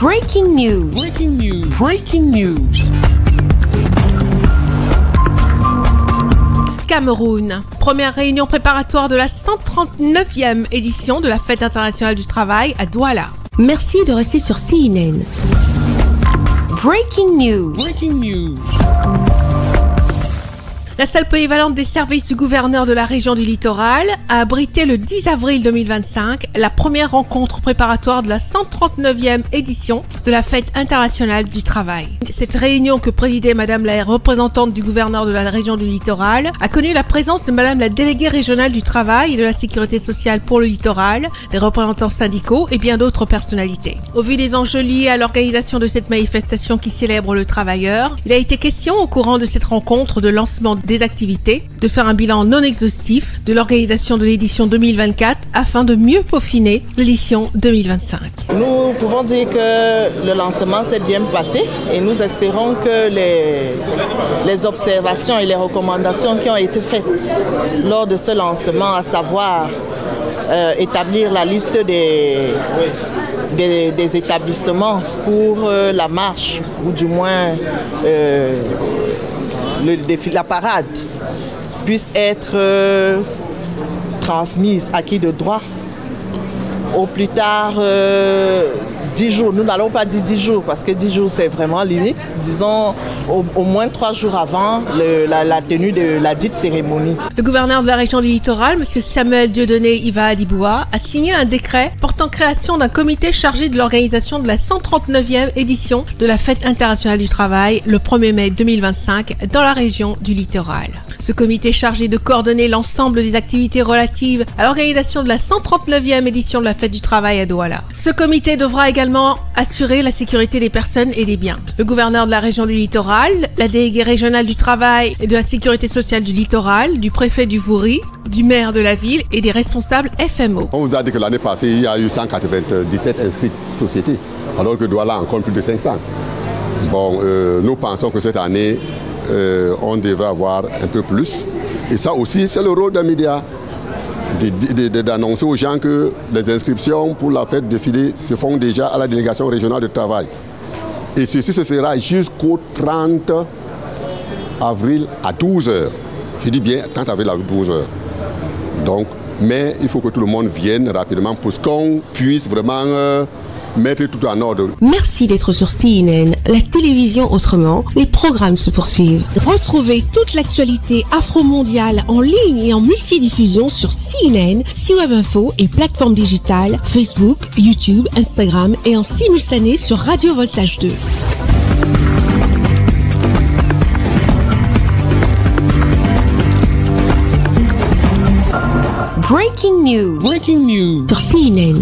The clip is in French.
Breaking news. Breaking news. Breaking news. Cameroun. Première réunion préparatoire de la 139e édition de la Fête internationale du travail à Douala. Merci de rester sur CNN. Breaking news. Breaking news. La salle polyvalente des services du gouverneur de la région du littoral a abrité le 10 avril 2025 la première rencontre préparatoire de la 139e édition de la Fête internationale du travail. Cette réunion que présidait Madame la représentante du gouverneur de la région du littoral a connu la présence de Madame la déléguée régionale du travail et de la sécurité sociale pour le littoral, des représentants syndicaux et bien d'autres personnalités. Au vu des enjeux liés à l'organisation de cette manifestation qui célèbre le travailleur, il a été question au courant de cette rencontre de lancement des activités, de faire un bilan non exhaustif de l'organisation de l'édition 2024 afin de mieux peaufiner l'édition 2025. Nous pouvons dire que le lancement s'est bien passé et nous espérons que les observations et les recommandations qui ont été faites lors de ce lancement, à savoir établir la liste des établissements pour la marche ou du moins la parade puisse être transmise, acquis de droit, au plus tard 10 jours. Nous n'allons pas dire 10 jours parce que 10 jours c'est vraiment limite. Disons au moins 3 jours avant la tenue de la dite cérémonie. Le gouverneur de la région du littoral, M. Samuel Dieudonné Iva Adiboua, a signé un décret portant création d'un comité chargé de l'organisation de la 139e édition de la Fête internationale du travail le 1er mai 2025 dans la région du littoral. Ce comité chargé de coordonner l'ensemble des activités relatives à l'organisation de la 139e édition de la Fête du travail à Douala. Ce comité devra également assurer la sécurité des personnes et des biens. Le gouverneur de la région du littoral, la déléguée régionale du travail et de la sécurité sociale du littoral, du préfet du Vouri, du maire de la ville et des responsables FMO. On vous a dit que l'année passée, il y a eu 197 inscrites sociétés, alors que Douala en compte plus de 500. Bon, nous pensons que cette année, on devrait avoir un peu plus. Et ça aussi, c'est le rôle des médias, d'annoncer aux gens que les inscriptions pour la fête défilée se font déjà à la délégation régionale de travail. Et ceci se fera jusqu'au 30 avril à 12h. Je dis bien 30 avril à 12h. Donc, mais il faut que tout le monde vienne rapidement pour qu'on puisse vraiment mettre tout en ordre. Merci d'être sur CNN, la télévision autrement. Les programmes se poursuivent. Retrouvez toute l'actualité afro-mondiale en ligne et en multidiffusion sur CNN, C-Web Info et plateformes digitales, Facebook, YouTube, Instagram et en simultané sur Radio Voltage 2. Breaking news. Breaking news. Sur CNN.